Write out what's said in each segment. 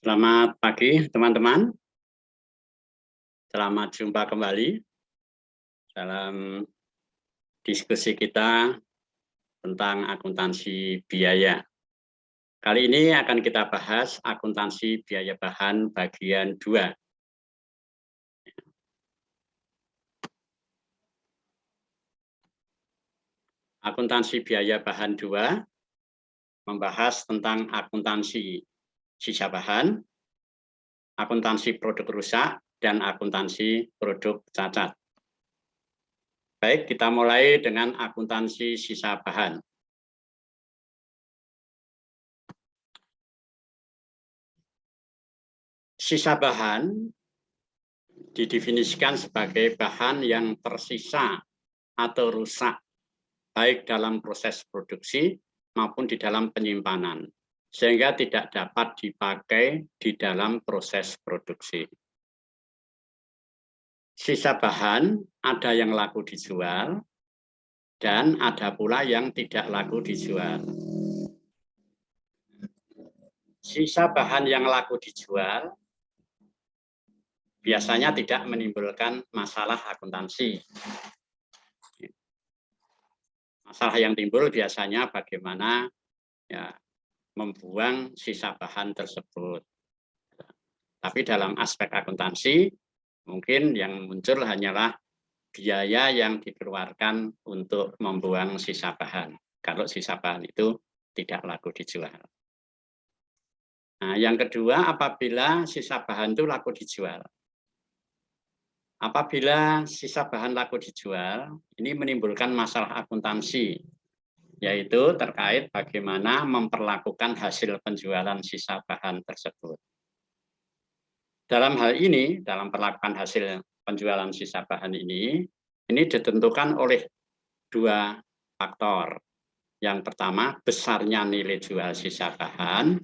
Selamat pagi, teman-teman. Selamat jumpa kembali dalam diskusi kita tentang akuntansi biaya. Kali ini akan kita bahas akuntansi biaya bahan bagian 2. Akuntansi biaya bahan 2 membahas tentang akuntansi sisa bahan, akuntansi produk rusak, dan akuntansi produk cacat. Baik, kita mulai dengan akuntansi sisa bahan. Sisa bahan didefinisikan sebagai bahan yang tersisa atau rusak, baik dalam proses produksi maupun di dalam penyimpanan, sehingga tidak dapat dipakai di dalam proses produksi. Sisa bahan ada yang laku dijual, dan ada pula yang tidak laku dijual. Sisa bahan yang laku dijual biasanya tidak menimbulkan masalah akuntansi. Masalah yang timbul biasanya bagaimana membuang sisa bahan tersebut. Tapi dalam aspek akuntansi, mungkin yang muncul hanyalah biaya yang dikeluarkan untuk membuang sisa bahan. Kalau sisa bahan itu tidak laku dijual. Nah, yang kedua, apabila sisa bahan itu laku dijual. Apabila sisa bahan laku dijual, ini menimbulkan masalah akuntansi, yaitu terkait bagaimana memperlakukan hasil penjualan sisa bahan tersebut. Dalam hal ini, dalam perlakuan hasil penjualan sisa bahan ini ditentukan oleh dua faktor. Yang pertama, besarnya nilai jual sisa bahan,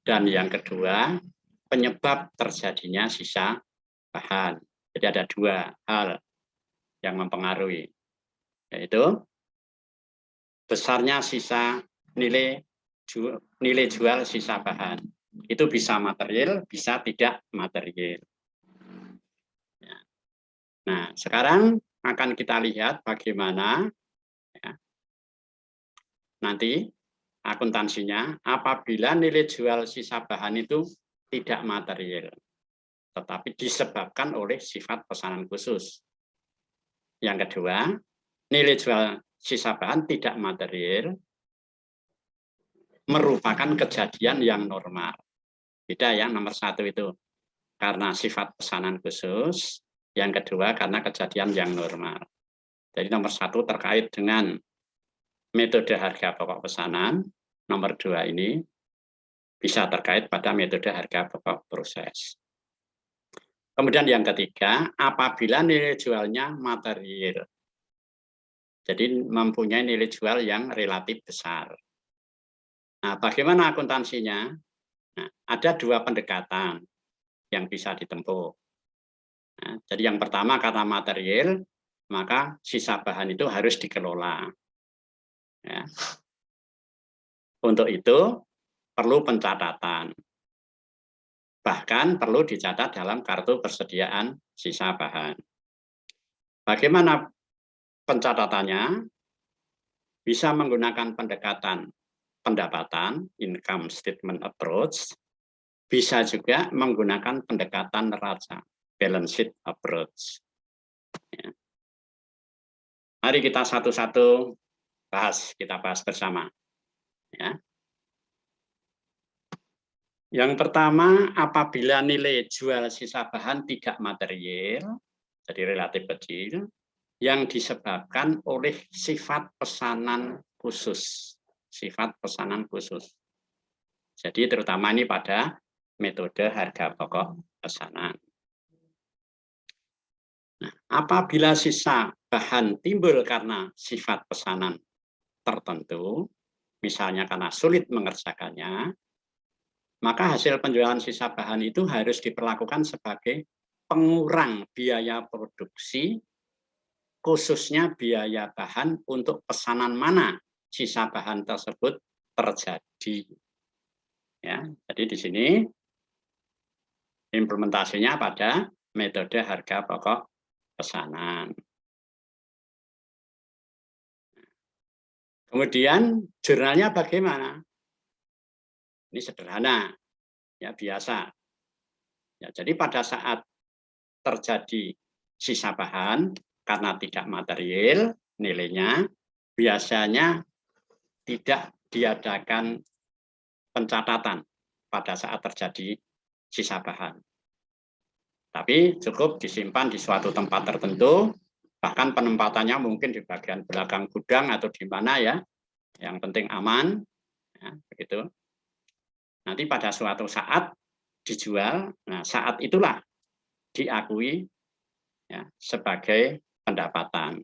dan yang kedua, penyebab terjadinya sisa bahan. Jadi ada dua hal yang mempengaruhi, yaitu besarnya sisa nilai jual sisa bahan. Itu bisa material, bisa tidak material. Nah, sekarang akan kita lihat bagaimana nanti akuntansinya apabila nilai jual sisa bahan itu tidak material, tetapi disebabkan oleh sifat pesanan khusus. Yang kedua, nilai jual sisa bahan tidak material merupakan kejadian yang normal. Beda ya, nomor satu itu karena sifat pesanan khusus, yang kedua karena kejadian yang normal. Jadi nomor satu terkait dengan metode harga pokok pesanan, nomor dua ini bisa terkait pada metode harga pokok proses. Kemudian yang ketiga, apabila nilai jualnya material, jadi mempunyai nilai jual yang relatif besar. Nah, bagaimana akuntansinya? Nah, ada dua pendekatan yang bisa ditempuh. Nah, jadi yang pertama karena material, maka sisa bahan itu harus dikelola. Ya. Untuk itu perlu pencatatan. Bahkan perlu dicatat dalam kartu persediaan sisa bahan. Bagaimana pencatatannya? Bisa menggunakan pendekatan pendapatan, income statement approach, bisa juga menggunakan pendekatan neraca, balance sheet approach. Ya. Mari kita satu-satu kita bahas bersama. Ya. Yang pertama, apabila nilai jual sisa bahan tidak material, jadi relatif kecil, yang disebabkan oleh sifat pesanan khusus. Sifat pesanan khusus. Jadi terutama ini pada metode harga pokok pesanan. Nah, apabila sisa bahan timbul karena sifat pesanan tertentu, misalnya karena sulit mengerjakannya, maka hasil penjualan sisa bahan itu harus diperlakukan sebagai pengurang biaya produksi, khususnya biaya bahan untuk pesanan mana sisa bahan tersebut terjadi. Ya, jadi di sini implementasinya pada metode harga pokok pesanan. Kemudian jurnalnya bagaimana? Ini sederhana, ya biasa. Ya, jadi pada saat terjadi sisa bahan karena tidak material nilainya, biasanya tidak diadakan pencatatan pada saat terjadi sisa bahan. Tapi cukup disimpan di suatu tempat tertentu, bahkan penempatannya mungkin di bagian belakang gudang atau di mana ya, yang penting aman, ya, begitu. Nanti pada suatu saat dijual, nah saat itulah diakui ya, sebagai pendapatan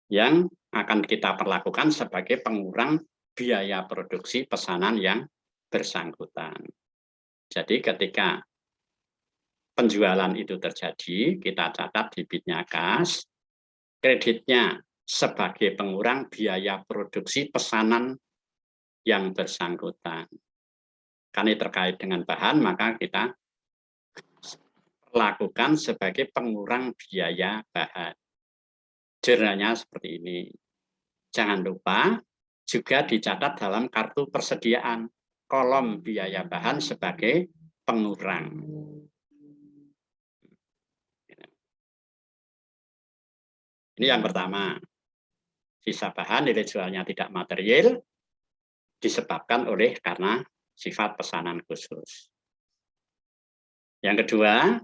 yang akan kita perlakukan sebagai pengurang biaya produksi pesanan yang bersangkutan. Jadi ketika penjualan itu terjadi, kita catat debitnya kas, kreditnya sebagai pengurang biaya produksi pesanan yang bersangkutan. Karena terkait dengan bahan, maka kita lakukan sebagai pengurang biaya bahan. Jurnalnya seperti ini. Jangan lupa juga dicatat dalam kartu persediaan kolom biaya bahan sebagai pengurang. Ini yang pertama. Sisa bahan nilai jualnya tidak material disebabkan oleh karena sifat pesanan khusus. Yang kedua,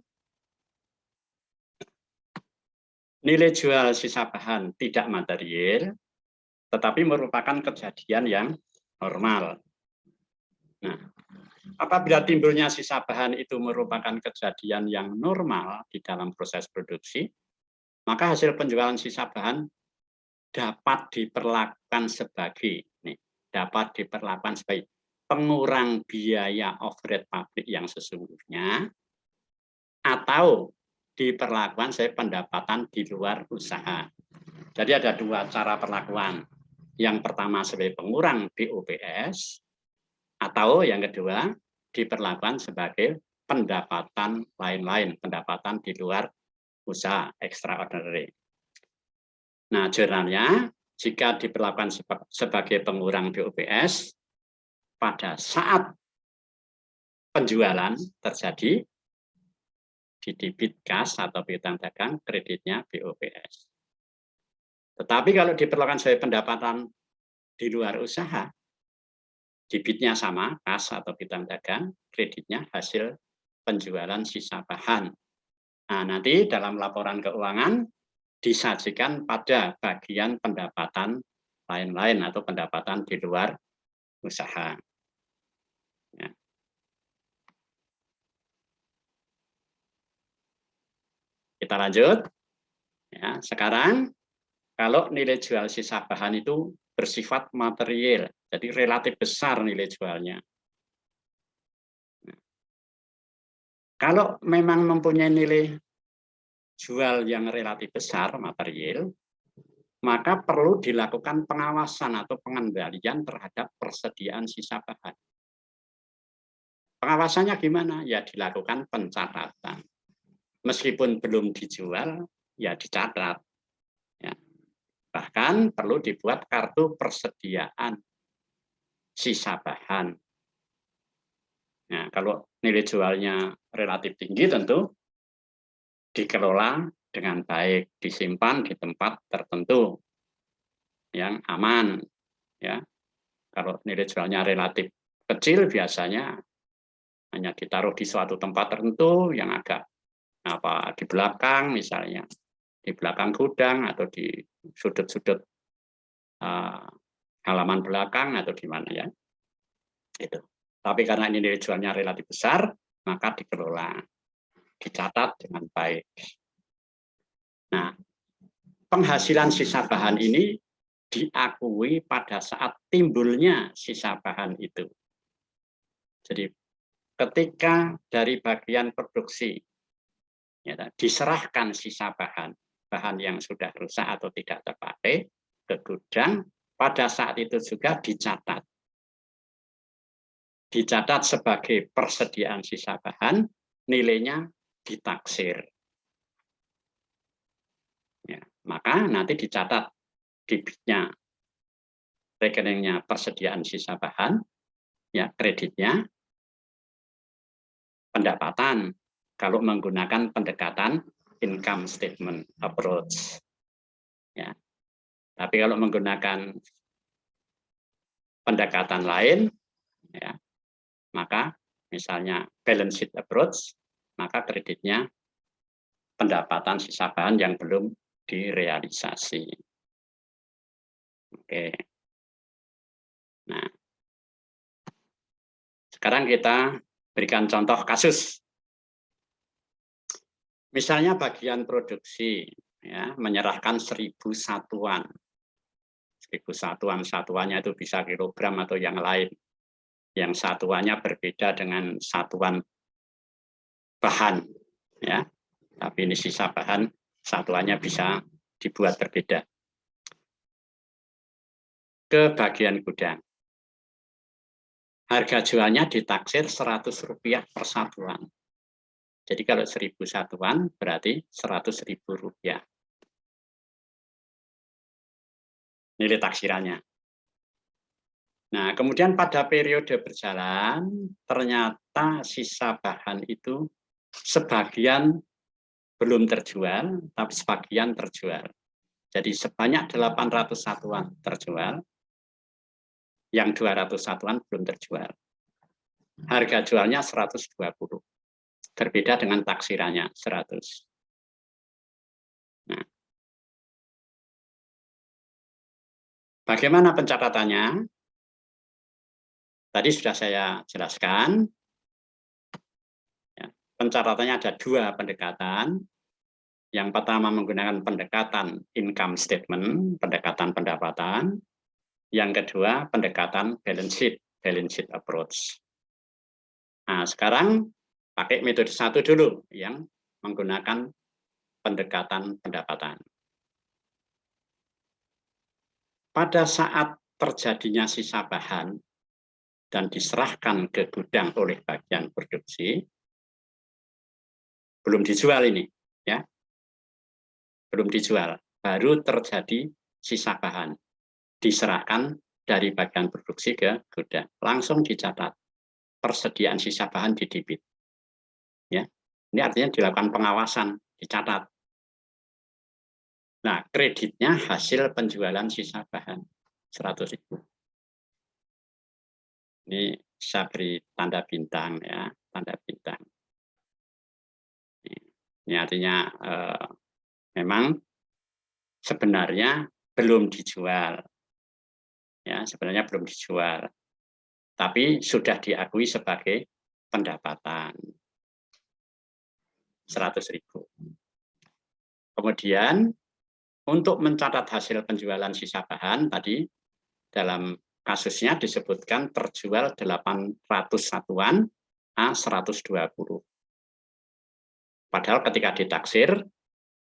nilai jual sisa bahan tidak material tetapi merupakan kejadian yang normal. Nah, apabila timbulnya sisa bahan itu merupakan kejadian yang normal di dalam proses produksi, maka hasil penjualan sisa bahan dapat diperlakukan sebagai pengurang biaya overhead pabrik yang sesungguhnya, atau diperlakukan sebagai pendapatan di luar usaha. Jadi ada dua cara perlakuan. Yang pertama sebagai pengurang BOPS, atau yang kedua diperlakukan sebagai pendapatan lain-lain, pendapatan di luar usaha extraordinary. Nah, jurnalnya jika diperlakukan sebagai pengurang BOPS pada saat penjualan terjadi di debit kas atau piutang dagang, kreditnya BOPS. Tetapi kalau diperlakukan sebagai pendapatan di luar usaha, debitnya sama, kas atau piutang dagang, kreditnya hasil penjualan sisa bahan. Nah, nanti dalam laporan keuangan disajikan pada bagian pendapatan lain-lain atau pendapatan di luar usaha. Ya. Kita lanjut. Ya, sekarang kalau nilai jual sisa bahan itu bersifat material, jadi relatif besar nilai jualnya. Nah, kalau memang mempunyai nilai jual yang relatif besar material, maka perlu dilakukan pengawasan atau pengendalian terhadap persediaan sisa bahan. Pengawasannya gimana? Ya dilakukan pencatatan. Meskipun belum dijual, ya dicatat. Ya. Bahkan perlu dibuat kartu persediaan sisa bahan. Nah, kalau nilai jualnya relatif tinggi tentu dikelola dengan baik, disimpan di tempat tertentu yang aman. Ya, kalau nilai jualnya relatif kecil biasanya hanya ditaruh di suatu tempat tertentu yang agak di belakang misalnya, di belakang gudang atau di sudut-sudut halaman belakang atau di mana ya. Itu. Tapi karena ini nilai jualnya relatif besar, maka dikelola, dicatat dengan baik. Nah, penghasilan sisa bahan ini diakui pada saat timbulnya sisa bahan itu. Jadi ketika dari bagian produksi ya, diserahkan sisa bahan yang sudah rusak atau tidak terpakai ke gudang, pada saat itu juga dicatat dicatat sebagai persediaan sisa bahan, nilainya ditaksir. Ya, maka nanti dicatat debitnya, rekeningnya persediaan sisa bahan, ya kreditnya pendapatan kalau menggunakan pendekatan income statement approach. Ya. Tapi kalau menggunakan pendekatan lain, ya, maka misalnya balance sheet approach, maka kreditnya pendapatan sisa bahan yang belum direalisasi. Oke. Nah, sekarang kita berikan contoh kasus. Misalnya bagian produksi, ya, menyerahkan 1000 satuan. 1000 satuan, satuannya itu bisa kilogram atau yang lain. Yang satuannya berbeda dengan satuan bahan, ya. Tapi ini sisa bahan, satuannya bisa dibuat berbeda. Ke bagian gudang. Harga jualnya ditaksir Rp100 per satuan. Jadi kalau 1000 satuan berarti Rp100.000. Nilai taksirannya. Nah, kemudian pada periode berjalan, ternyata sisa bahan itu sebagian belum terjual, tapi sebagian terjual. Jadi sebanyak 800 satuan terjual, yang 200 satuan belum terjual. Harga jualnya 120. Berbeda dengan taksirannya 100. Nah, bagaimana pencatatannya? Tadi sudah saya jelaskan. Ya, pencatatannya ada 2 pendekatan. Yang pertama menggunakan pendekatan income statement, pendekatan pendapatan. Yang kedua pendekatan balance sheet approach. Nah, sekarang pakai metode 1 dulu yang menggunakan pendekatan pendapatan. Pada saat terjadinya sisa bahan dan diserahkan ke gudang oleh bagian produksi, belum dijual ini, ya, belum dijual, baru terjadi sisa bahan, diserahkan dari bagian produksi ke gudang, langsung dicatat persediaan sisa bahan di debit. Ya, ini artinya dilakukan pengawasan, dicatat. Nah, kreditnya hasil penjualan sisa bahan 100.000. Ini saya beri tanda bintang, ya, tanda bintang. Ini artinya memang sebenarnya belum dijual, ya, sebenarnya belum dijual, tapi sudah diakui sebagai pendapatan 100.000. Kemudian untuk mencatat hasil penjualan sisa bahan tadi dalam kasusnya disebutkan terjual 800 satuan A120. Padahal ketika ditaksir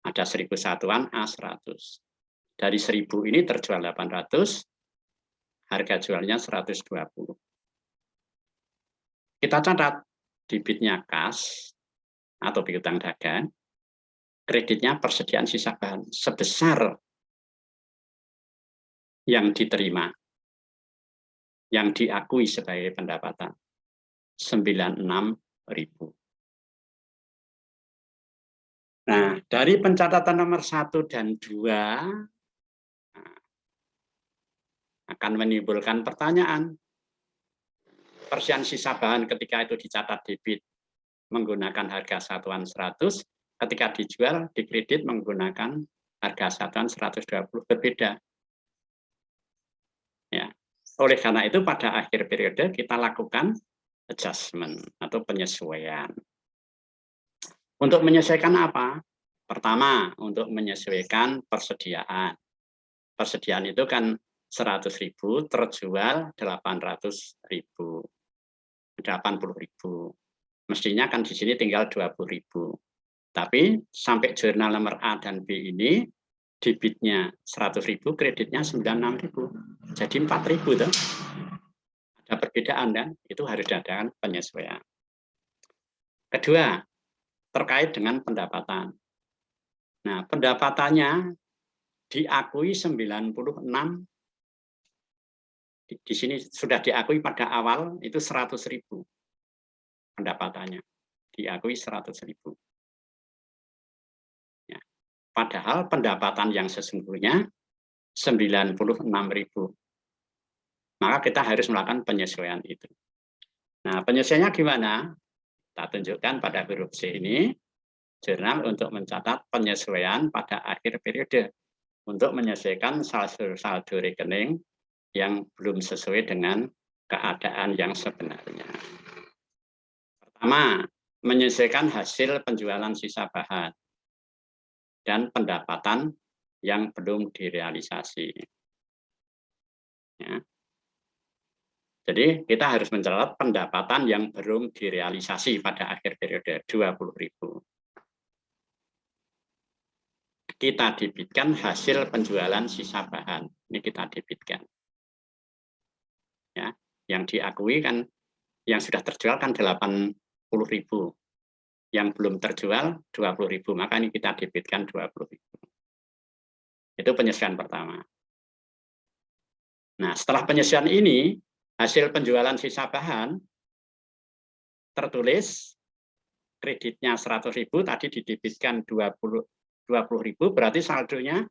ada 1000 satuan A100. Dari 1000 ini terjual 800, harga jualnya 120. Kita catat debitnya kas atau piutang dagang, kreditnya persediaan sisa bahan sebesar yang diterima, yang diakui sebagai pendapatan 96.000. Nah, dari pencatatan nomor 1 dan 2 akan menimbulkan pertanyaan. Persediaan sisa bahan ketika itu dicatat debit menggunakan harga satuan 100, ketika dijual di kredit menggunakan harga satuan 120, berbeda. Ya. Oleh karena itu pada akhir periode kita lakukan adjustment atau penyesuaian. Untuk menyesuaikan apa? Pertama, untuk menyesuaikan persediaan. Persediaan itu kan 100.000 terjual 800.000. 80.000. Mestinya kan di sini tinggal 20.000. Tapi sampai jurnal nomor A dan B ini debitnya 100.000, kreditnya 96.000. Jadi 4.000 tuh. Ada Ada perbedaan kan? Itu harus diadakan penyesuaian. Kedua, terkait dengan pendapatan. Nah, pendapatannya diakui 96, di sini sudah diakui pada awal itu 100.000 pendapatannya, diakui 100.000. Ya. Padahal pendapatan yang sesungguhnya 96.000. Maka kita harus melakukan penyesuaian itu. Nah, penyesuaiannya gimana? Kita tunjukkan pada huruf C ini, jurnal untuk mencatat penyesuaian pada akhir periode untuk menyesuaikan saldo rekening yang belum sesuai dengan keadaan yang sebenarnya. Pertama, menyesuaikan hasil penjualan sisa bahan dan pendapatan yang belum direalisasi. Ya. Jadi kita harus mencatat pendapatan yang belum direalisasi pada akhir periode 20.000. Kita debitkan hasil penjualan sisa bahan. Ini kita debitkan. Ya, yang diakui kan, yang sudah terjual kan 80.000, yang belum terjual 20.000, maka ini kita debitkan 20.000. Itu penyesuaian pertama. Nah, setelah penyesuaian ini, hasil penjualan sisa bahan tertulis kreditnya 100.000, tadi didebitkan 20.000, berarti saldonya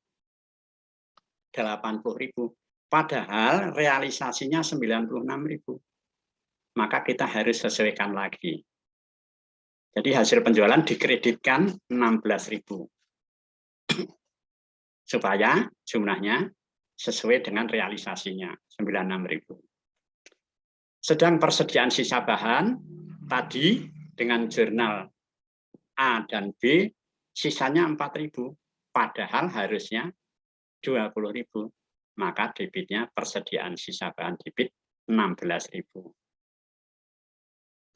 80.000. Padahal realisasinya 96.000. Maka kita harus sesuaikan lagi. Jadi hasil penjualan dikreditkan 16.000. Supaya jumlahnya sesuai dengan realisasinya, 96.000. Sedang persediaan sisa bahan, tadi dengan jurnal A dan B, sisanya 4.000. Padahal harusnya 20.000. Maka debitnya persediaan sisa bahan debit 16.000.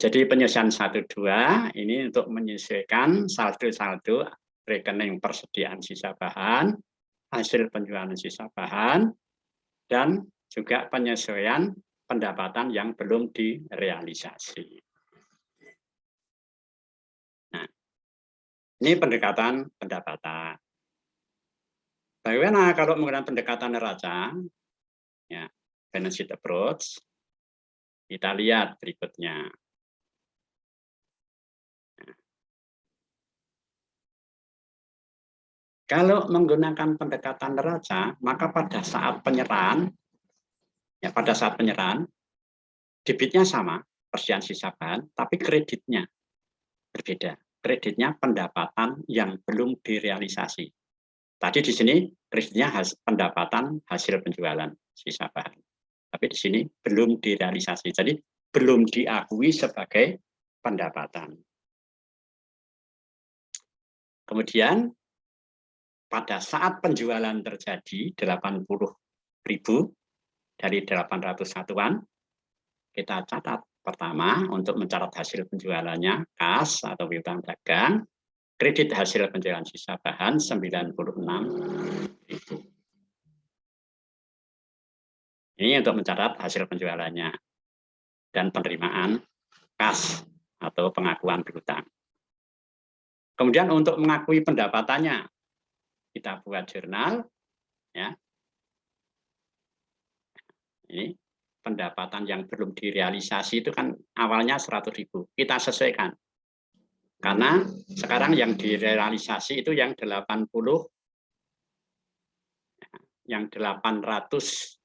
Jadi penyesuaian 1-2 ini untuk menyesuaikan saldo-saldo rekening persediaan sisa bahan, hasil penjualan sisa bahan, dan juga penyesuaian pendapatan yang belum direalisasi. Nah, ini pendekatan pendapatan. Bagaimana kalau menggunakan pendekatan neraca? Ya, balance sheet approach. Kita lihat berikutnya. Kalau menggunakan pendekatan neraca, maka pada saat penyerahan, debitnya sama, persediaan sisa bahan, tapi kreditnya berbeda. Kreditnya pendapatan yang belum direalisasi. Tadi di sini kreditnya pendapatan hasil penjualan sisa bahan. Tapi di sini belum direalisasi. Jadi belum diakui sebagai pendapatan. Kemudian pada saat penjualan terjadi 80.000 dari 800 satuan, kita catat pertama untuk mencatat hasil penjualannya kas atau piutang dagang, kredit hasil penjualan sisa bahan 96.000. Ini untuk mencatat hasil penjualannya dan penerimaan kas atau pengakuan piutang. Kemudian untuk mengakui pendapatannya, kita buat jurnal, ya. Ini pendapatan yang belum direalisasi itu kan awalnya 100.000. Kita sesuaikan. Karena sekarang yang direalisasi itu yang 80, yang 800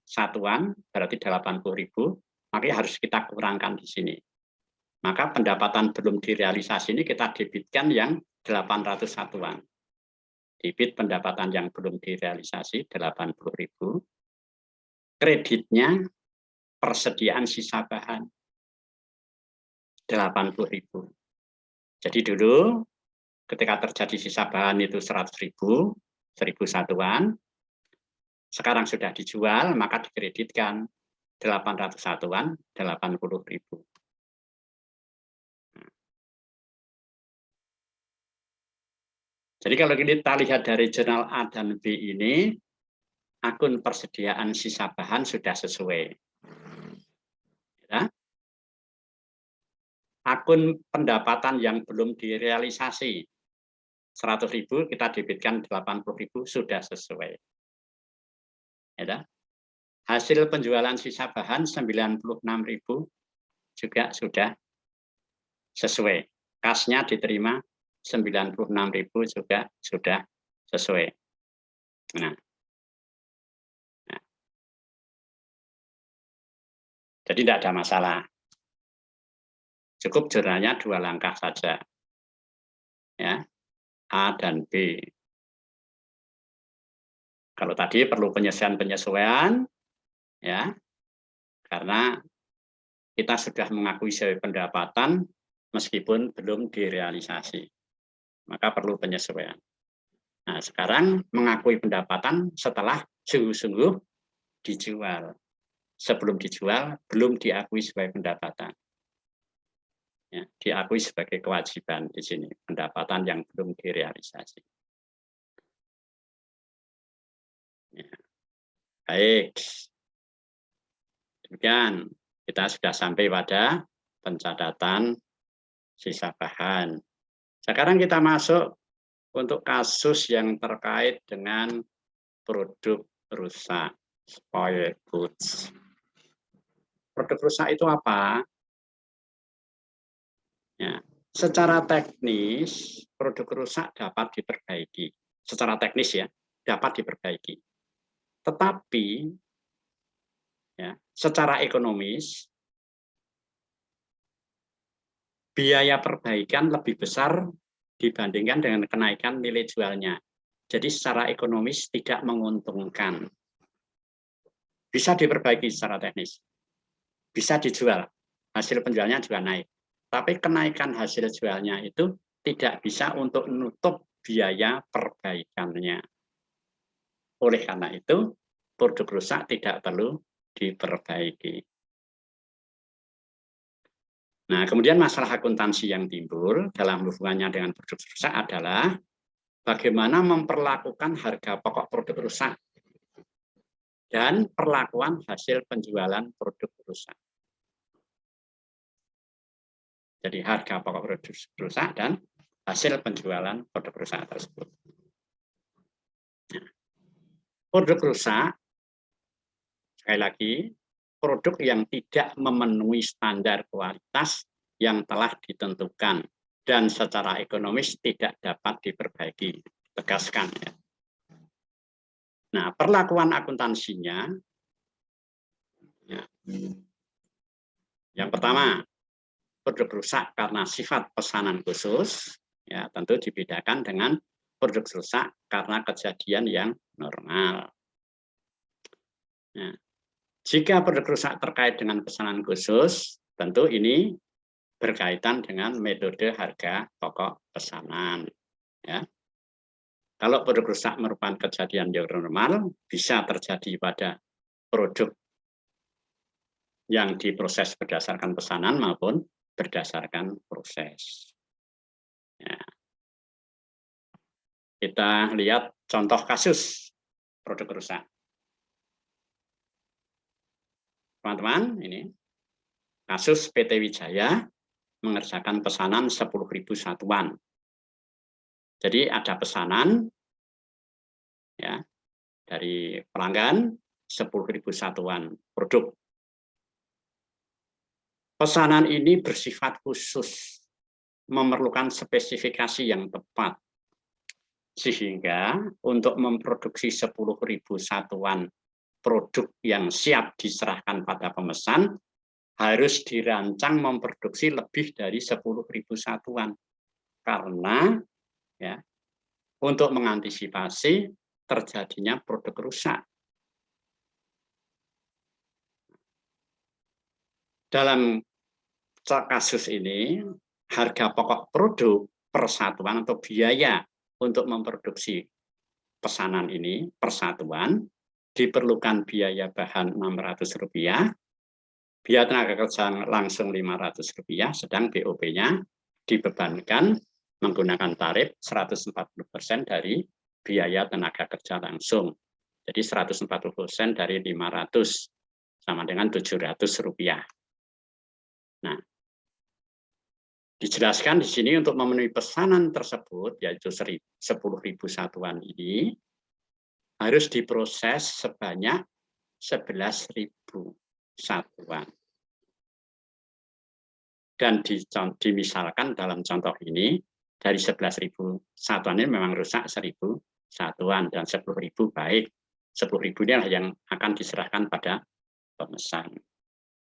satuan, berarti 80.000, makanya harus kita kurangkan di sini. Maka pendapatan belum direalisasi ini kita debitkan yang 800 satuan. Debit pendapatan yang belum direalisasi 80.000. Kreditnya persediaan sisa bahan 80.000. Jadi dulu ketika terjadi sisa bahan itu 100.000, 1.000 satuan. Sekarang sudah dijual, maka dikreditkan 800 satuan 80.000. Jadi kalau kita lihat dari jurnal A dan B ini, akun persediaan sisa bahan sudah sesuai. akun pendapatan yang belum direalisasi 100.000 kita debitkan 80.000 sudah sesuai. Ya, hasil penjualan sisa bahan 96.000 juga sudah sesuai. Kasnya diterima 96.000 juga sudah sesuai. Nah, jadi tidak ada masalah. Cukup jurnalnya 2 langkah saja. Ya, A dan B. Kalau tadi perlu penyesuaian-penyesuaian, ya, karena kita sudah mengakui sebagai pendapatan meskipun belum direalisasi, maka perlu penyesuaian. Nah, sekarang mengakui pendapatan setelah sungguh-sungguh dijual. Sebelum dijual, belum diakui sebagai pendapatan. Ya, diakui sebagai kewajiban di sini, pendapatan yang belum direalisasi. Ya. Baik, demikian kita sudah sampai pada pencatatan sisa bahan. Sekarang kita masuk untuk kasus yang terkait dengan produk rusak, spoiled goods. Produk rusak itu apa? Ya, secara teknis produk rusak dapat diperbaiki. Secara teknis ya, dapat diperbaiki. Tetapi ya, secara ekonomis biaya perbaikan lebih besar dibandingkan dengan kenaikan nilai jualnya. Jadi secara ekonomis tidak menguntungkan. Bisa diperbaiki secara teknis, bisa dijual, hasil penjualnya juga naik. Tapi kenaikan hasil jualnya itu tidak bisa untuk menutup biaya perbaikannya. Oleh karena itu, produk rusak tidak perlu diperbaiki. Nah, kemudian masalah akuntansi yang timbul dalam hubungannya dengan produk rusak adalah bagaimana memperlakukan harga pokok produk rusak dan perlakuan hasil penjualan produk rusak. Jadi harga pokok produk rusak dan hasil penjualan produk rusak tersebut. Nah, produk rusak, sekali lagi, produk yang tidak memenuhi standar kualitas yang telah ditentukan dan secara ekonomis tidak dapat diperbaiki. Tegaskan ya. Nah, perlakuan akuntansinya, ya. Yang pertama, produk rusak karena sifat pesanan khusus, ya tentu dibedakan dengan produk rusak karena kejadian yang normal. Nah, jika produk rusak terkait dengan pesanan khusus, tentu ini berkaitan dengan metode harga pokok pesanan. Ya. Kalau produk rusak merupakan kejadian yang normal, bisa terjadi pada produk yang diproses berdasarkan pesanan maupun berdasarkan proses. Ya. Kita lihat contoh kasus produk rusak. Teman-teman, ini kasus PT Wijaya mengerjakan pesanan 10.000 satuan. Jadi ada pesanan ya dari pelanggan 10.000 satuan produk. Pesanan ini bersifat khusus, memerlukan spesifikasi yang tepat. Sehingga untuk memproduksi 10.000 satuan produk yang siap diserahkan pada pemesan, harus dirancang memproduksi lebih dari 10.000 satuan. Karena ya, untuk mengantisipasi terjadinya produk rusak. Dalam kasus ini, harga pokok produk per satuan atau biaya untuk memproduksi pesanan ini per satuan diperlukan biaya bahan Rp600, biaya tenaga kerja langsung Rp500, sedang BOP-nya dibebankan menggunakan tarif 140% dari biaya tenaga kerja langsung. Jadi 140% dari 500 sama dengan Rp700. Nah, Dijelaskan di sini untuk memenuhi pesanan tersebut, yaitu 10.000 satuan ini, harus diproses sebanyak 11.000 satuan. Dan dimisalkan dalam contoh ini, dari 11.000 satuan ini memang rusak 1.000 satuan, dan 10.000 baik. 10.000 ini adalah yang akan diserahkan pada pemesan.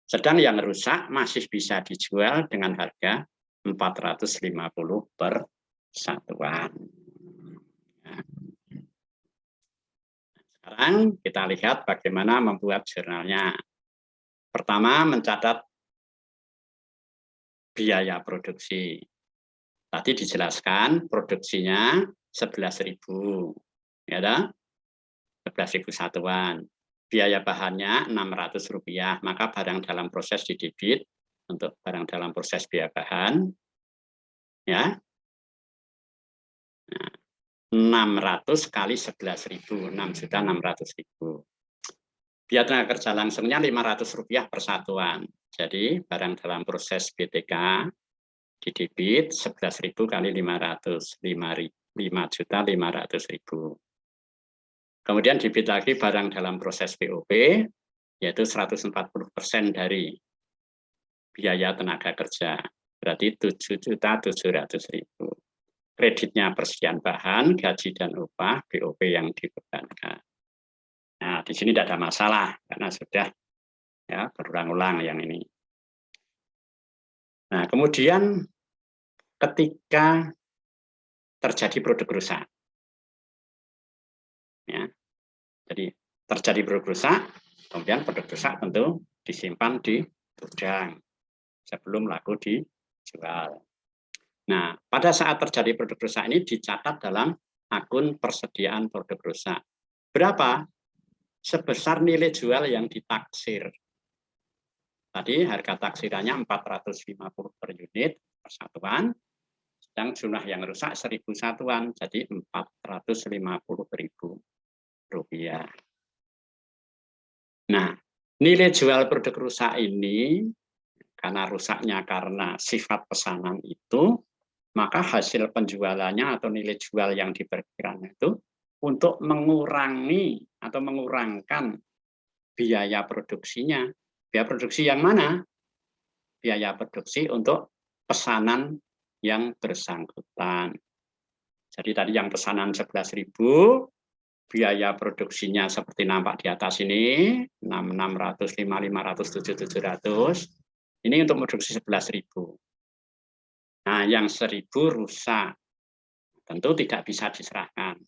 Sedang yang rusak masih bisa dijual dengan harga 450 per satuan. Sekarang kita lihat bagaimana membuat jurnalnya. Pertama, mencatat biaya produksi. Tadi dijelaskan produksinya 11.000, ya dah? 11.000 satuan. Biaya bahannya Rp600, maka barang dalam proses didebit untuk barang dalam proses biaya bahan, ya. Nah, 600 kali 11.000, 6.600.000. Biaya tenaga kerja langsungnya Rp500 per satuan. Jadi barang dalam proses BTK didebit 11.000 kali 500, 5.500.000. Kemudian debit lagi barang dalam proses BOP, yaitu 140% dari biaya tenaga kerja. Berarti 7.700.000. Kreditnya persediaan bahan, gaji dan upah, BOP yang dibebankan. Nah, di sini tidak ada masalah, karena sudah ya berulang-ulang yang ini. Nah, kemudian ketika terjadi produk rusak, ya, jadi terjadi produk rusak, kemudian produk rusak tentu disimpan di gudang sebelum laku dijual. Nah, pada saat terjadi produk rusak ini dicatat dalam akun persediaan produk rusak. Berapa? Sebesar nilai jual yang ditaksir. Tadi harga taksirannya 450 per unit per satuan, sedang jumlah yang rusak 1.000 satuan, jadi 450.000 rupiah. Nah, nilai jual produk rusak ini, karena rusaknya karena sifat pesanan itu, maka hasil penjualannya atau nilai jual yang diperkirakan itu untuk mengurangi atau mengurangkan biaya produksinya. Biaya produksi yang mana? Biaya produksi untuk pesanan yang bersangkutan. Jadi tadi yang pesanan 11.000, biaya produksinya seperti nampak di atas ini, 600, 500, 700. Ini untuk produksi 11.000. Nah, yang 1.000 rusak. Tentu tidak bisa diserahkan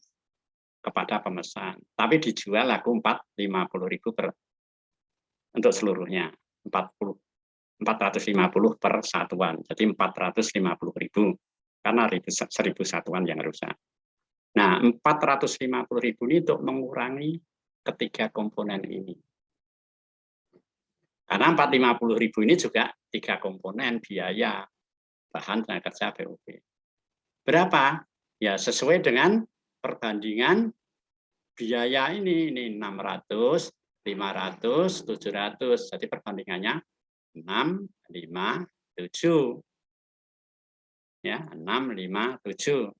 kepada pemesan. Tapi dijual laku 450.000 per untuk seluruhnya. 450 per satuan. Jadi 450.000 karena 1.000 satuan yang rusak. Nah, 450.000 ini untuk mengurangi ketiga komponen ini. Karena 450.000 ini juga 3 komponen biaya bahan tenaga kerja BOP. Berapa? Ya sesuai dengan perbandingan biaya ini 600, 500, 700. Jadi perbandingannya 6, 5, 7. Ya, 6, 5, 7.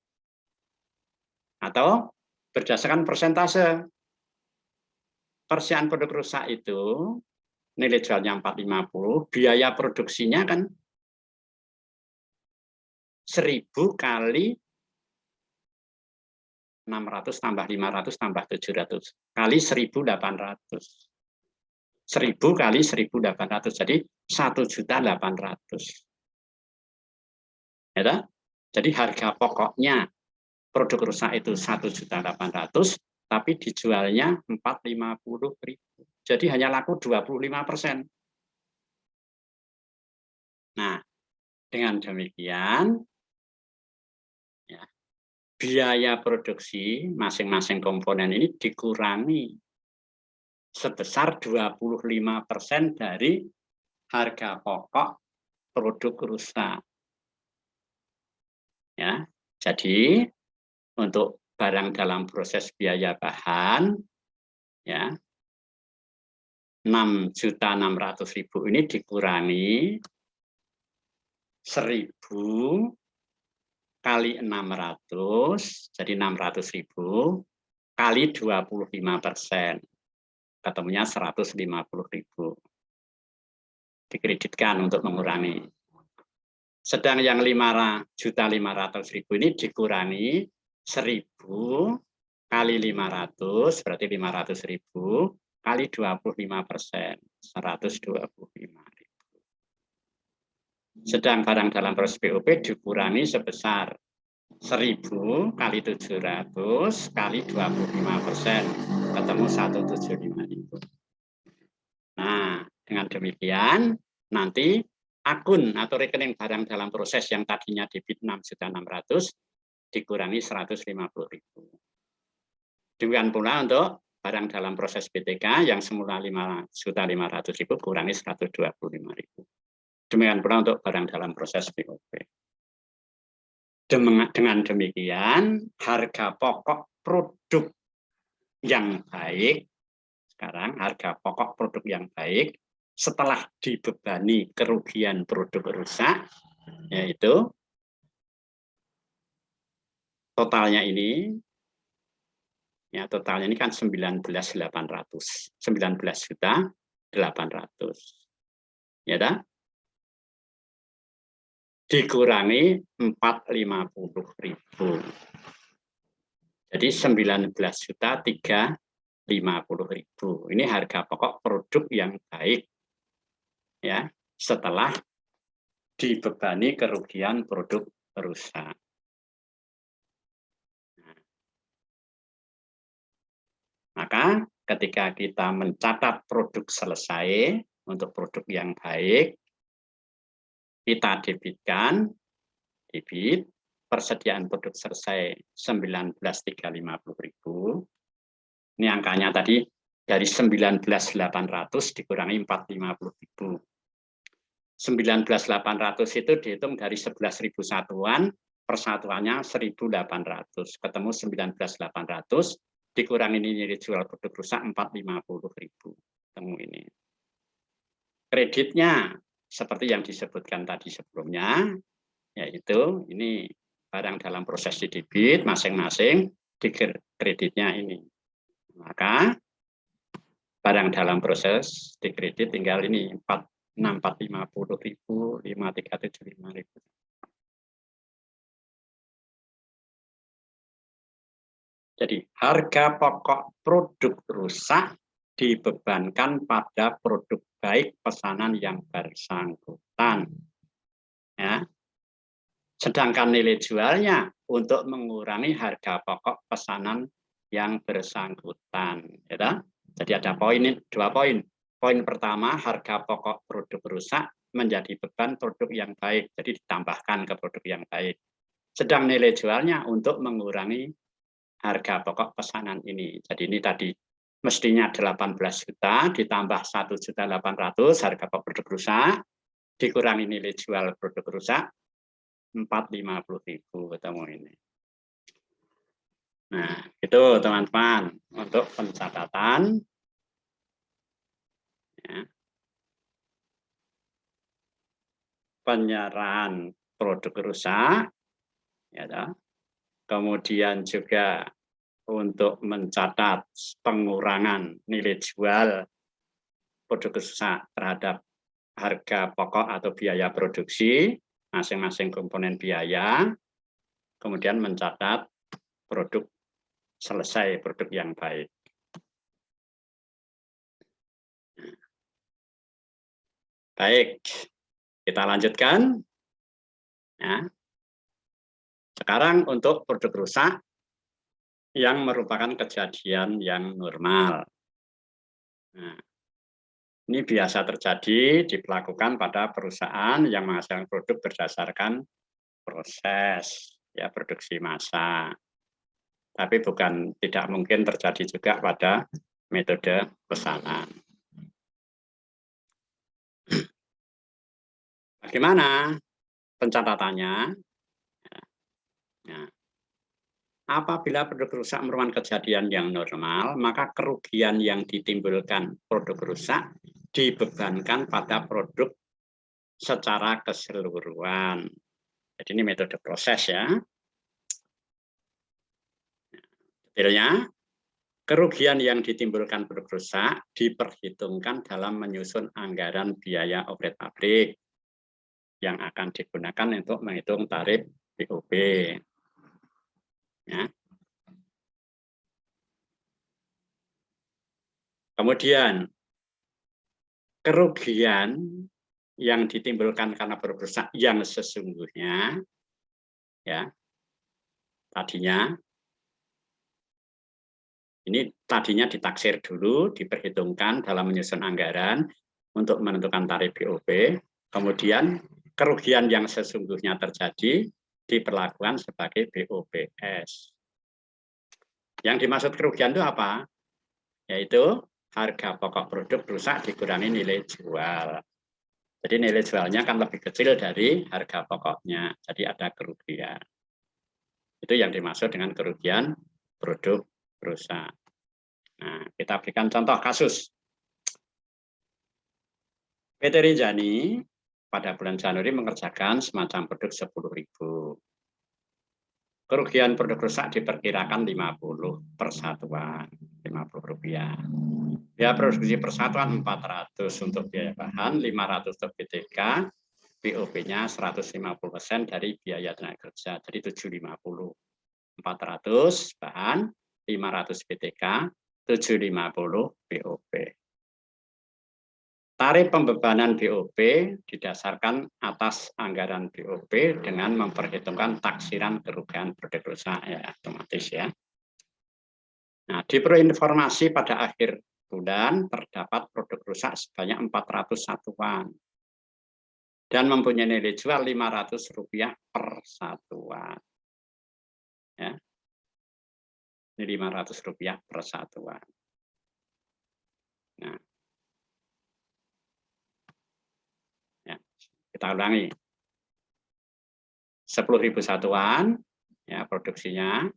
Atau berdasarkan persentase. Persediaan produk rusak itu nilai jualnya 450, biaya produksinya kan 1.000 kali 600 tambah 500 tambah 700 kali 1.800. 1.000 kali 1.800, jadi 1.800.000. Ya, jadi harga pokoknya produk rusak itu 1.800.000, tapi dijualnya 450.000. Jadi hanya laku 25%. Nah, dengan demikian, ya, biaya produksi masing-masing komponen ini dikurangi sebesar 25% dari harga pokok produk rusak. Ya, jadi untuk barang dalam proses biaya bahan, ya 6.600.000 ini dikurangi 1000 kali 600, jadi 600.000 kali 25%. Ketemunya 150.000. Dikreditkan untuk mengurangi. Sedang yang 5.500.000 ini dikurangi 1000 kali 500, berarti 500.000 kali 25%, 125.000. Sedang barang dalam proses POP dikurangi sebesar 1000 kali 700 kali 25%, ketemu 175.000. Nah, dengan demikian nanti akun atau rekening barang dalam proses yang tadinya debit 6.600.000 dikurangi 150.000. Demikian pula untuk barang dalam proses BTK yang semula 5.500.000 kurangi 125.000. Demikian pula untuk barang dalam proses BOP. Dengan demikian, harga pokok produk yang baik, sekarang harga pokok produk yang baik setelah dibebani kerugian produk rusak, yaitu totalnya ini, ya totalnya ini kan 19.800, 19.800, ya dah? Dikurangi 450.000. Jadi 19.350.000. Ini harga pokok produk yang baik, ya, setelah dibebani kerugian produk rusak. Maka ketika kita mencatat produk selesai untuk produk yang baik, kita debitkan, debit, persediaan produk selesai 19.350.000. Ini angkanya tadi dari 19.800 dikurangi 450.000. 19.800 itu dihitung dari 11.000 satuan, persatuannya 1.800. Ketemu 19.800 dikurangi nilai jual produk rusak 450.000. Ketemu ini. Kreditnya seperti yang disebutkan tadi sebelumnya, yaitu ini barang dalam proses debit masing-masing di kreditnya ini. Maka barang dalam proses dikredit tinggal ini 4.450.000, 5.375.000. Jadi harga pokok produk rusak dibebankan pada produk baik pesanan yang bersangkutan. Ya. Sedangkan nilai jualnya untuk mengurangi harga pokok pesanan yang bersangkutan. Ya. Jadi ada dua poin. Poin pertama, harga pokok produk rusak menjadi beban produk yang baik, jadi ditambahkan ke produk yang baik. Sedang nilai jualnya untuk mengurangi harga pokok pesanan ini. Jadi ini tadi mestinya 18 juta ditambah 1.800.000 harga pokok produk rusak, dikurangi nilai jual produk rusak 450.000, ketemu ini. Nah, itu teman-teman untuk pencatatan. Ya. Penyerahan produk rusak, ya, kemudian juga untuk mencatat pengurangan nilai jual produk rusak terhadap harga pokok atau biaya produksi, masing-masing komponen biaya, kemudian mencatat produk selesai, produk yang baik. Baik, kita lanjutkan. Ya. Sekarang untuk produk rusak yang merupakan kejadian yang normal. Nah, ini biasa terjadi dilakukan pada perusahaan yang menghasilkan produk berdasarkan proses ya produksi massal. Tapi tidak mungkin terjadi juga pada metode pesanan. Bagaimana pencatatannya? Ya. Apabila produk rusak merupakan kejadian yang normal, maka kerugian yang ditimbulkan produk rusak dibebankan pada produk secara keseluruhan. Jadi ini metode proses ya. Detailnya, kerugian yang ditimbulkan produk rusak diperhitungkan dalam menyusun anggaran biaya operasi pabrik yang akan digunakan untuk menghitung tarif BOP. Ya. Kemudian, kerugian yang ditimbulkan karena produk rusak yang sesungguhnya, ya, tadinya ditaksir dulu, diperhitungkan dalam menyusun anggaran untuk menentukan tarif BOP, kemudian kerugian yang sesungguhnya terjadi diperlakukan sebagai BOPS. Yang dimaksud kerugian itu apa? Yaitu harga pokok produk rusak dikurangi nilai jual. Jadi nilai jualnya kan lebih kecil dari harga pokoknya, jadi ada kerugian. Itu yang dimaksud dengan kerugian produk rusak. Nah, kita berikan contoh kasus. PT Rinjani pada bulan Januari mengerjakan semacam produk 10.000. Kerugian produk rusak diperkirakan 50 per satuan, 50 rupiah. Biaya produksi persatuan 400 untuk biaya bahan, 500 untuk BTK, BOP-nya 150% dari biaya tenaga kerja, jadi 750. 400 bahan, 500 BTK, 750 BOP. Tarif pembebanan BOP didasarkan atas anggaran BOP dengan memperhitungkan taksiran kerugian produk rusak, ya otomatis ya. Nah, di informasi pada akhir bulan terdapat produk rusak sebanyak 400 satuan dan mempunyai nilai jual Rp500 per satuan. Ya. Ini Rp500 per satuan. Nah, ya, kita ulangi. 10.000 satuan, ya produksinya,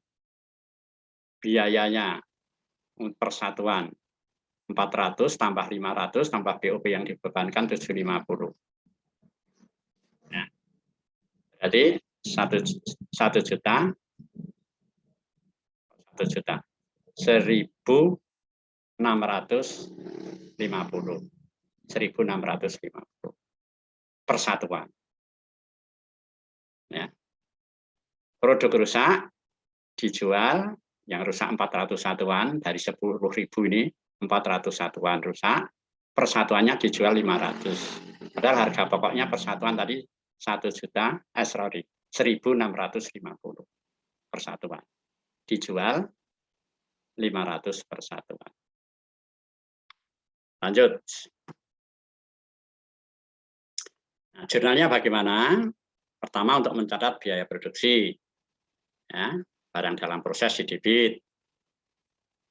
biayanya per satuan 400 tambah 500 tambah BOP yang dibebankan 750. Ya. Jadi 1 juta 1.650 per satuan. Ya. Produk rusak dijual, yang rusak 400 satuan, dari 10.000 ini 400 satuan rusak, per satuannya dijual 500. Padahal harga pokoknya per satuan tadi 1.650 per satuan. Dijual 500 per satuan. Lanjut. Nah, jurnalnya bagaimana? Pertama, untuk mencatat biaya produksi. Ya, barang dalam proses didebit.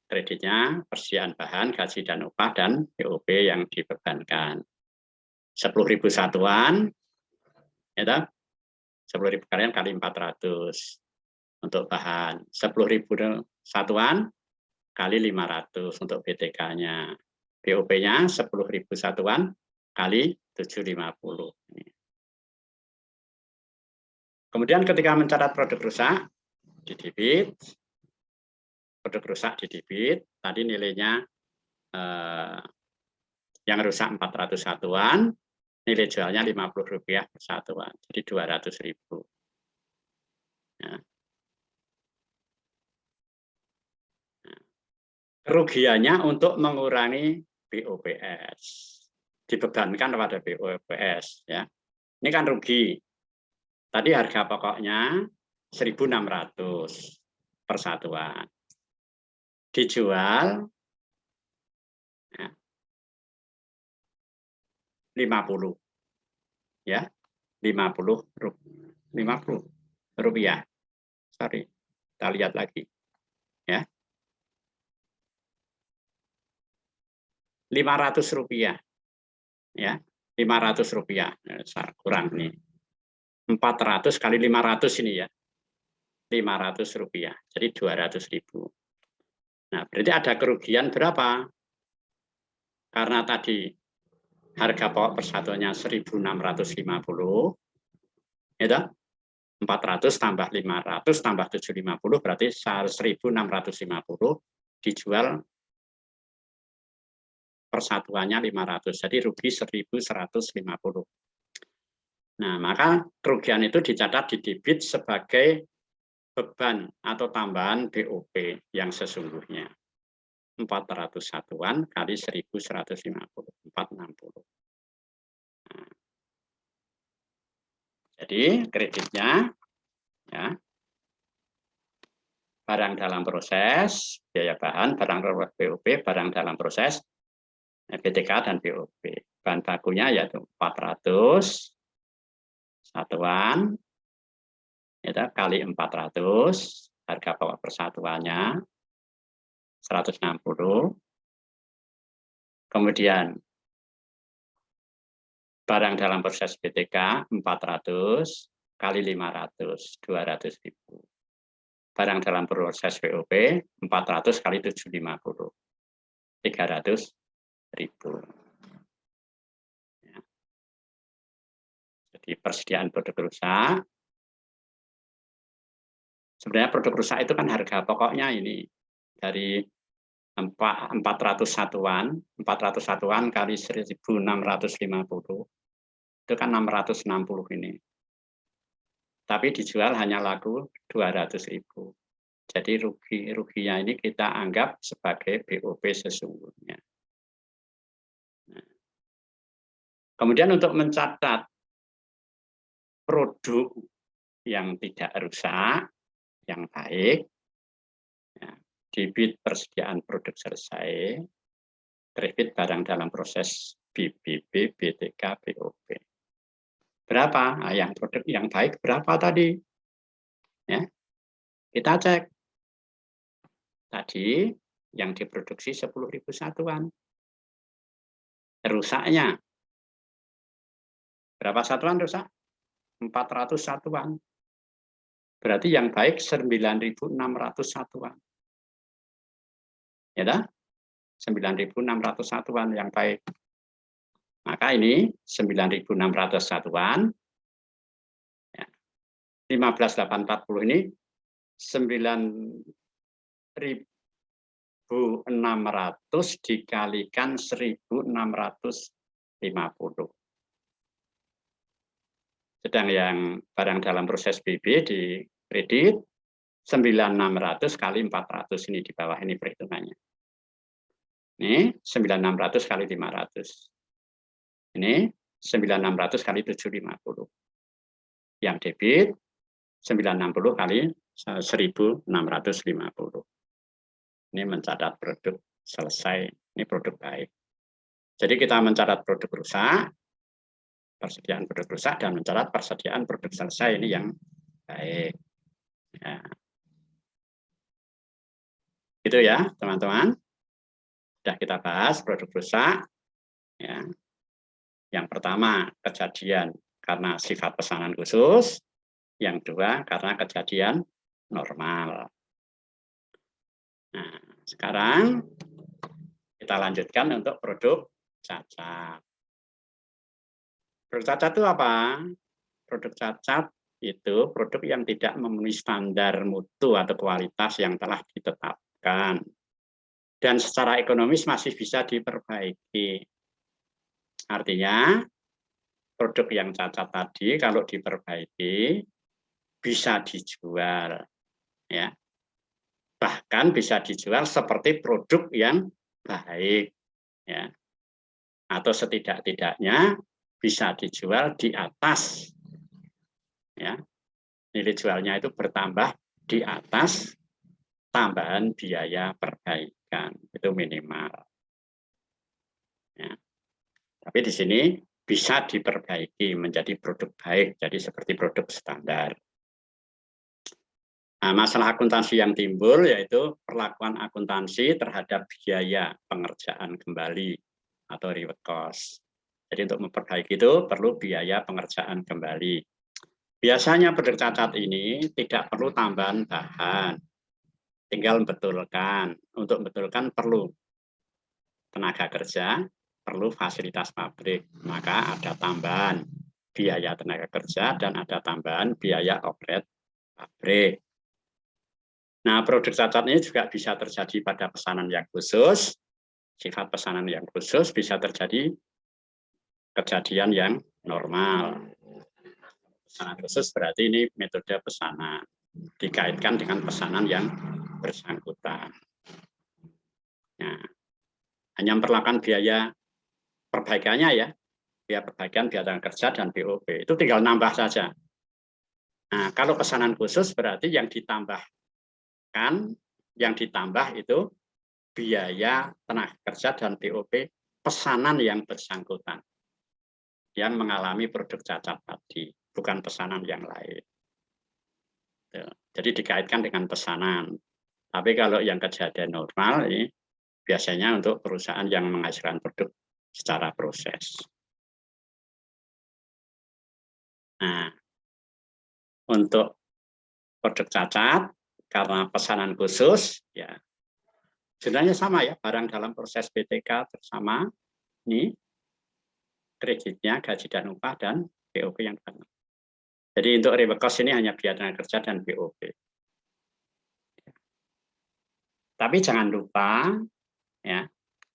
Kreditnya persediaan bahan, gaji dan upah, dan BOP yang dibebankan. 10.000 satuan, ya, 10.000 kalian kali 400 untuk bahan. 10.000 satuan kali 500 untuk BTK-nya. BOP-nya 10.000 satuan kali 750. Kemudian ketika mencatat produk rusak, didebit. Produk rusak didebit, tadi nilainya yang rusak 400 satuan, nilai jualnya Rp50 per satuan, jadi 200.000. Ya. Nah, kerugiannya untuk mengurangi BOPS, dibebankan kepada BOPS. Ya. Ini kan rugi. Tadi harga pokoknya 1.600 per satuan. Dijual ya, 50. Ya. 50 rupiah. Sorry. Kita lihat lagi. Ya. Rp500. Ya. Rp500. Kurang nih. 400 kali 500 ini ya. Rp500. Jadi 200.000. Nah, berarti ada kerugian berapa? Karena tadi harga pokok persatuannya 1.650, itu 400 tambah 500 tambah 750 berarti 1.650, dijual persatuannya 500, jadi rugi 1.150. Nah, maka kerugian itu dicatat di debit sebagai beban atau tambahan BOP yang sesungguhnya. 400 satuan kali 1.150, 460. Nah, jadi kreditnya, ya, barang dalam proses, biaya bahan, barang BOP, barang dalam proses, BTK dan BOP. Bahan bakunya yaitu 400 satuan, itu kali 400, harga pokok persatuannya 160. Kemudian barang dalam proses BTK 400 kali 500, 200.000. Barang dalam proses BOP 400 kali 750, 300.000. Ya. Jadi persediaan produk rusak. Sebenarnya produk rusak itu kan harga pokoknya ini dari 400 satuan, 400 satuan kali 1.650, itu kan 660 ini. Tapi dijual hanya laku 200.000. Jadi ruginya ini kita anggap sebagai BOP sesungguhnya. Nah, kemudian untuk mencatat produk yang tidak rusak, yang baik, ya, debit persediaan produk selesai, kredit barang dalam proses BBB, BTK, BOP. Berapa? Nah, yang produk yang baik berapa tadi? Ya, kita cek. Tadi yang diproduksi 10.000 satuan. Rusaknya berapa satuan rusak? 400 satuan. Berarti yang baik 9.600 satuan. Ya, 9.600 satuan yang baik. Maka ini 9.600 satuan. Ya. 15.840 ini 9.600 dikalikan 1.650. Sedang yang barang dalam proses BB di kredit 9.600 kali 400, ini di bawah ini perhitungannya. Ini 9.600 kali 500. Ini 9.600 kali 750. Yang debit 960 kali 1.650. Ini mencatat produk selesai. Ini produk baik. Jadi kita mencatat produk rusak, persediaan produk rusak, dan mencatat persediaan produk selesai, ini yang baik. Ya. Itu ya, teman-teman. Sudah kita bahas produk rusak. Ya. Yang pertama, kejadian karena sifat pesanan khusus. Yang kedua, karena kejadian normal. Nah, sekarang kita lanjutkan untuk produk cacat. Produk cacat itu apa? Produk cacat itu produk yang tidak memenuhi standar mutu atau kualitas yang telah ditetapkan. Dan secara ekonomis masih bisa diperbaiki. Artinya, produk yang cacat tadi kalau diperbaiki, bisa dijual. Ya. Bahkan bisa dijual seperti produk yang baik. Ya. Atau setidak-tidaknya bisa dijual di atas. Ya. Nilai jualnya itu bertambah di atas tambahan biaya perbaikan. Itu minimal. Ya. Tapi di sini bisa diperbaiki menjadi produk baik, jadi seperti produk standar. Nah, masalah akuntansi yang timbul yaitu perlakuan akuntansi terhadap biaya pengerjaan kembali atau reward cost. Jadi untuk memperbaiki itu perlu biaya pengerjaan kembali. Biasanya produk cacat ini tidak perlu tambahan bahan, tinggal membetulkan. Untuk membetulkan perlu tenaga kerja, perlu fasilitas pabrik, maka ada tambahan biaya tenaga kerja dan ada tambahan biaya operet pabrik. Nah, produk cacat ini juga bisa terjadi pada pesanan yang khusus. Sifat pesanan yang khusus bisa terjadi kejadian yang normal. Pesanan khusus berarti ini metode pesanan. Dikaitkan dengan pesanan yang bersangkutan. Nah, hanya memperlakukan biaya perbaikannya ya. Biaya perbaikan, biaya tenaga kerja, dan BOP. Itu tinggal nambah saja. Nah, kalau pesanan khusus berarti yang ditambah itu biaya tenaga kerja dan BOP pesanan yang bersangkutan yang mengalami produk cacat tadi, bukan pesanan yang lain. Jadi dikaitkan dengan pesanan. Tapi kalau yang kejadian normal ini biasanya untuk perusahaan yang menghasilkan produk secara proses. Nah, untuk produk cacat karena pesanan khusus ya sebenarnya sama ya, barang dalam proses BTK bersama ini kreditnya gaji dan upah dan BOP yang sama. Jadi untuk real cost ini hanya biaya tenaga kerja dan BOP. Tapi jangan lupa ya,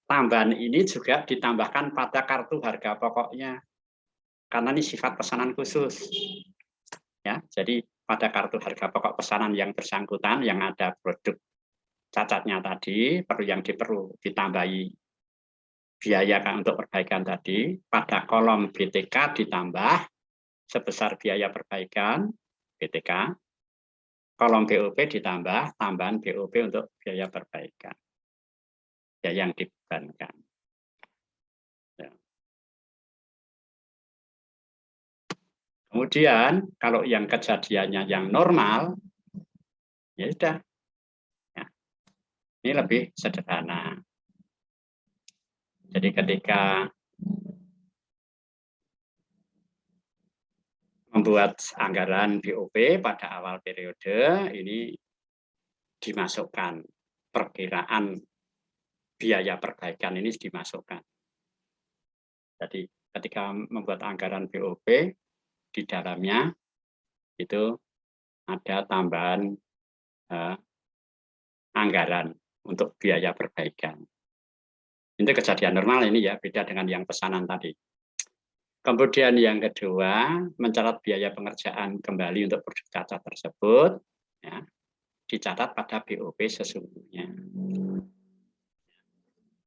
tambahan ini juga ditambahkan pada kartu harga pokoknya karena ini sifat pesanan khusus. Ya, jadi pada kartu harga pokok pesanan yang bersangkutan yang ada produk cacatnya tadi yang perlu ditambahi biaya untuk perbaikan tadi, pada kolom BTK ditambah sebesar biaya perbaikan BTK, kolom BOP ditambah tambahan BOP untuk biaya perbaikan ya yang dibebankan. Ya. Kemudian kalau yang kejadiannya yang normal, ya sudah. Ya. Ini lebih sederhana. Jadi ketika membuat anggaran BOP pada awal periode, ini dimasukkan perkiraan biaya perbaikan ini dimasukkan. Jadi ketika membuat anggaran BOP, di dalamnya itu ada tambahan anggaran untuk biaya perbaikan. Itu kejadian normal ini ya, beda dengan yang pesanan tadi. Kemudian yang kedua, mencatat biaya pengerjaan kembali untuk produk cacat tersebut, ya, dicatat pada BOP sesungguhnya.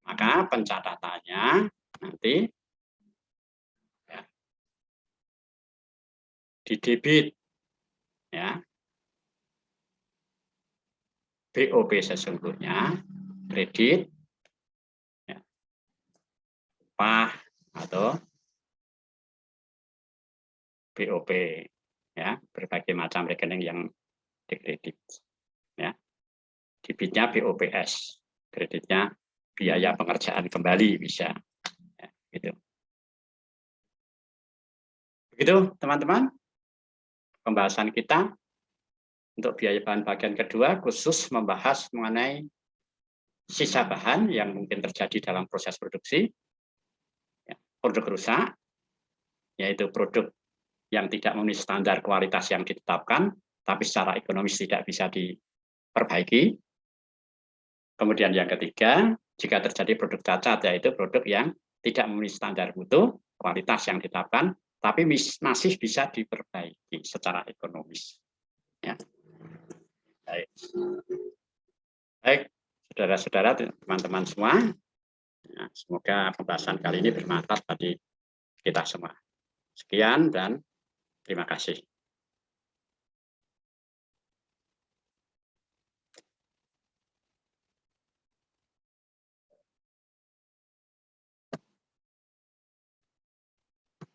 Maka pencatatannya nanti ya, di debit, ya, BOP sesungguhnya, kredit, ya, upah atau BOP, ya, berbagai macam rekening yang dikredit, ya, debitnya BOPS, kreditnya biaya pengerjaan kembali bisa, ya, gitu. Begitu teman-teman pembahasan kita untuk biaya bahan bagian kedua khusus membahas mengenai sisa bahan yang mungkin terjadi dalam proses produksi, ya, produk rusak, yaitu produk yang tidak memenuhi standar kualitas yang ditetapkan, tapi secara ekonomis tidak bisa diperbaiki. Kemudian yang ketiga, jika terjadi produk cacat, yaitu produk yang tidak memenuhi standar mutu, kualitas yang ditetapkan, tapi masih bisa diperbaiki secara ekonomis. Ya. Baik. Baik, saudara-saudara, teman-teman semua, ya, semoga pembahasan kali ini bermanfaat bagi kita semua. Sekian dan terima kasih.